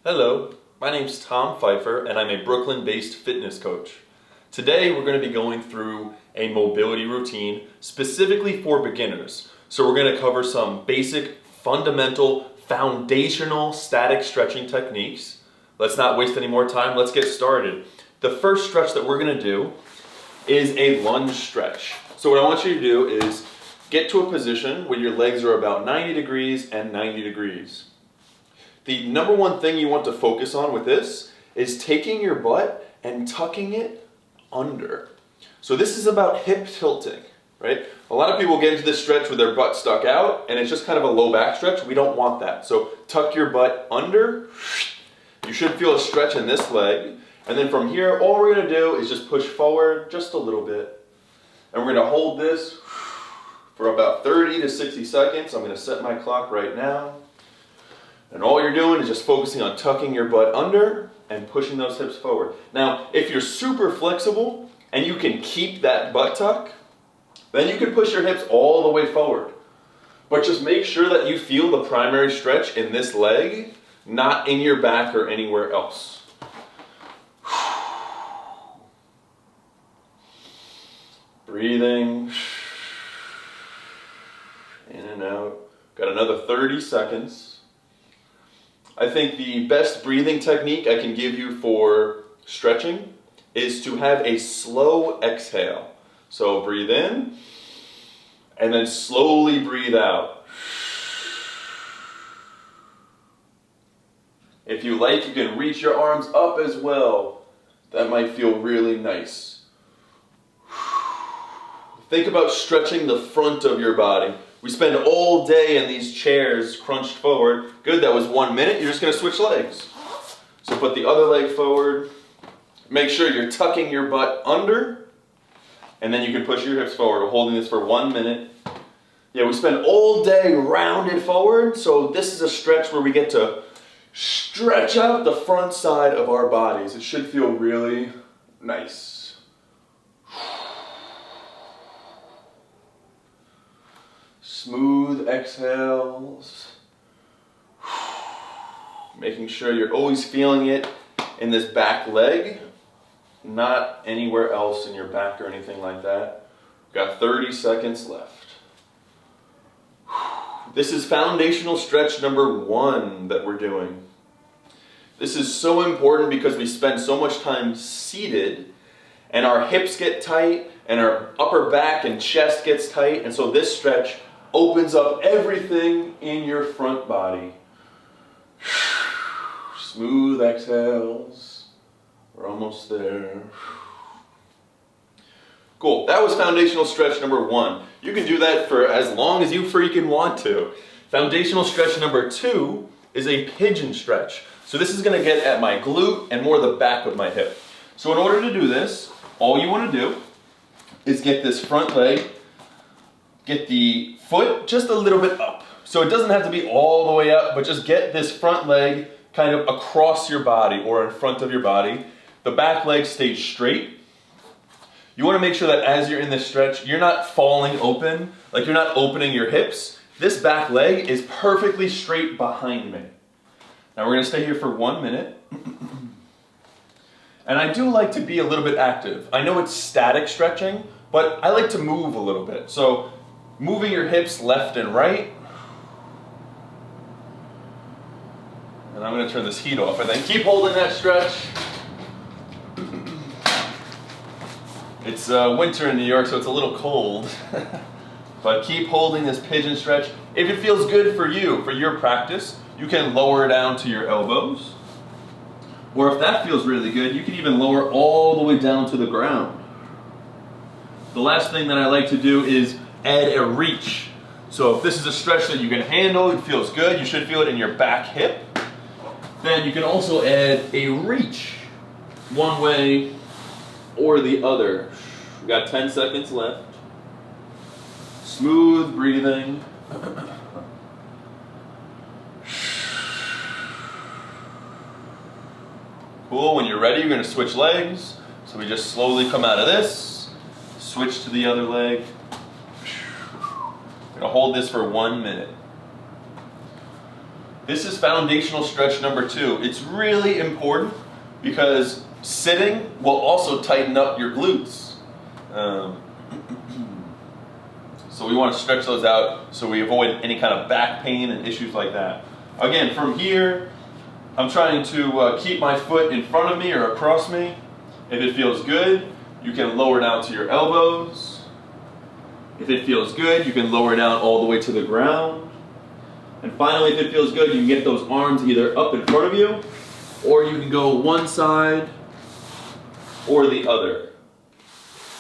Hello, my name's Tom Pfeiffer and I'm a Brooklyn-based fitness coach. Today we're going to be going through a mobility routine specifically for beginners. So we're going to cover some basic, fundamental, foundational static stretching techniques. Let's not waste any more time, let's get started. The first stretch that we're going to do is a lunge stretch. So what I want you to do is get to a position where your legs are about 90 degrees and 90 degrees. The number one thing you want to focus on with this is taking your butt and tucking it under. So this is about hip tilting, right? A lot of people get into this stretch with their butt stuck out and it's just kind of a low back stretch. We don't want that. So tuck your butt under. You should feel a stretch in this leg. And then from here, all we're gonna do is just push forward just a little bit. And we're gonna hold this for about 30 to 60 seconds. I'm gonna set my clock right now. And all you're doing is just focusing on tucking your butt under and pushing those hips forward. Now, if you're super flexible and you can keep that butt tuck, then you can push your hips all the way forward. But just make sure that you feel the primary stretch in this leg, not in your back or anywhere else. Breathing in and out. Got another 30 seconds. I think the best breathing technique I can give you for stretching is to have a slow exhale. So breathe in and then slowly breathe out. If you like, you can reach your arms up as well. That might feel really nice. Think about stretching the front of your body. We spend all day in these chairs crunched forward. Good, that was 1 minute. You're just gonna switch legs. So put the other leg forward. Make sure you're tucking your butt under, and then you can push your hips forward. We're holding this for 1 minute. Yeah, we spend all day rounded forward, so this is a stretch where we get to stretch out the front side of our bodies. It should feel really nice. Smooth exhales. Making sure you're always feeling it in this back leg, not anywhere else in your back or anything like that. We've got 30 seconds left. This is foundational stretch number 1 that we're doing. This is so important because we spend so much time seated and our hips get tight and our upper back and chest gets tight, and so this stretch opens up everything in your front body. Smooth exhales. We're almost there. Cool, that was foundational stretch number 1. You can do that for as long as you freaking want to. Foundational stretch number 2 is a pigeon stretch. So this is gonna get at my glute and more the back of my hip. So in order to do this, all you wanna do is get this front leg, get the foot just a little bit up. So it doesn't have to be all the way up, but just get this front leg kind of across your body or in front of your body. The back leg stays straight. You want to make sure that as you're in this stretch, you're not falling open, like you're not opening your hips. This back leg is perfectly straight behind me. Now we're going to stay here for 1 minute. And I do like to be a little bit active. I know it's static stretching, but I like to move a little bit. So moving your hips left and right. And I'm going to turn this heat off and then keep holding that stretch. It's winter in New York, so it's a little cold. But keep holding this pigeon stretch. If it feels good for you, for your practice, you can lower down to your elbows. Or if that feels really good, you can even lower all the way down to the ground. The last thing that I like to do is add a reach. So if this is a stretch that you can handle, it feels good, you should feel it in your back hip, then you can also add a reach, one way or the other. We've got 10 seconds left. Smooth breathing. Cool, when you're ready, you're gonna switch legs. So we just slowly come out of this, switch to the other leg. We're gonna hold this for 1 minute. This is foundational stretch number 2. It's really important because sitting will also tighten up your glutes. So we want to stretch those out so we avoid any kind of back pain and issues like that. Again, from here, I'm trying to keep my foot in front of me or across me. If it feels good, you can lower down to your elbows. If it feels good, you can lower down all the way to the ground. And finally, if it feels good, you can get those arms either up in front of you, or you can go one side or the other.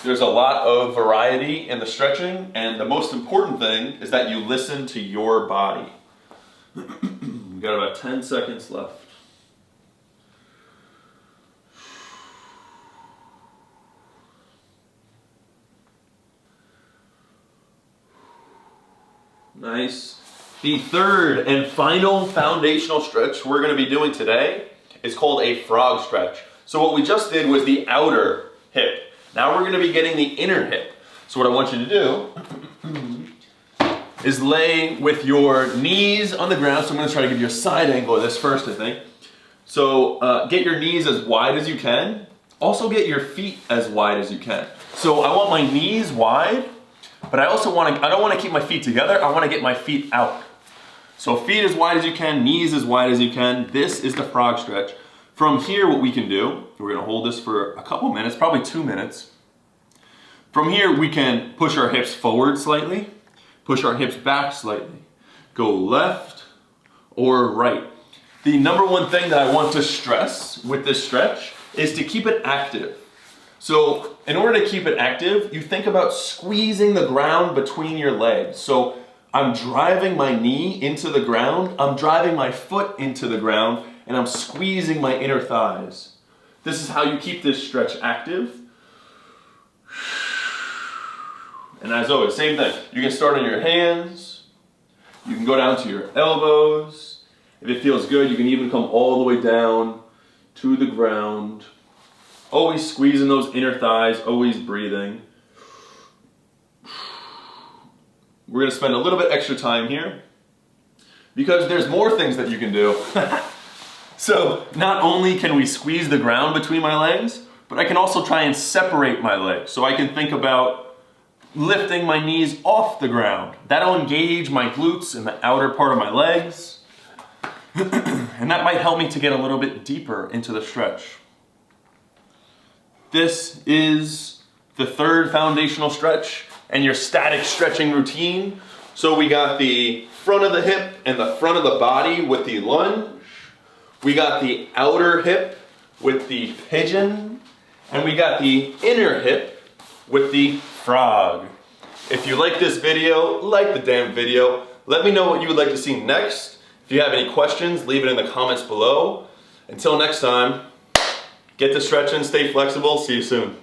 There's a lot of variety in the stretching, and the most important thing is that you listen to your body. We've got about 10 seconds left. Nice. The third and final foundational stretch we're going to be doing today is called a frog stretch. So what we just did was the outer hip. Now we're going to be getting the inner hip. So what I want you to do is lay with your knees on the ground. So I'm going to try to give you a side angle of this first, I think. So get your knees as wide as you can. Also get your feet as wide as you can. So I want my knees wide, but I don't want to keep my feet together. I want to get my feet out. So feet as wide as you can, knees as wide as you can. This is the frog stretch. From here, what we can do, we're going to hold this for a couple minutes, probably 2 minutes. From here, we can push our hips forward slightly, push our hips back slightly, go left or right. The number one thing that I want to stress with this stretch is to keep it active. So in order to keep it active, you think about squeezing the ground between your legs. So I'm driving my knee into the ground, I'm driving my foot into the ground, and I'm squeezing my inner thighs. This is how you keep this stretch active. And as always, same thing. You can start on your hands. You can go down to your elbows. If it feels good, you can even come all the way down to the ground. Always squeezing those inner thighs, always breathing. We're going to spend a little bit extra time here because there's more things that you can do. So not only can we squeeze the ground between my legs, but I can also try and separate my legs. So I can think about lifting my knees off the ground. That'll engage my glutes and the outer part of my legs. And that might help me to get a little bit deeper into the stretch. This is the third foundational stretch and your static stretching routine. So we got the front of the hip and the front of the body with the lunge. We got the outer hip with the pigeon, and we got the inner hip with the frog. If you like this video, like the damn video. Let me know what you would like to see next. If you have any questions, leave it in the comments below. Until next time, get to stretching, stay flexible, see you soon.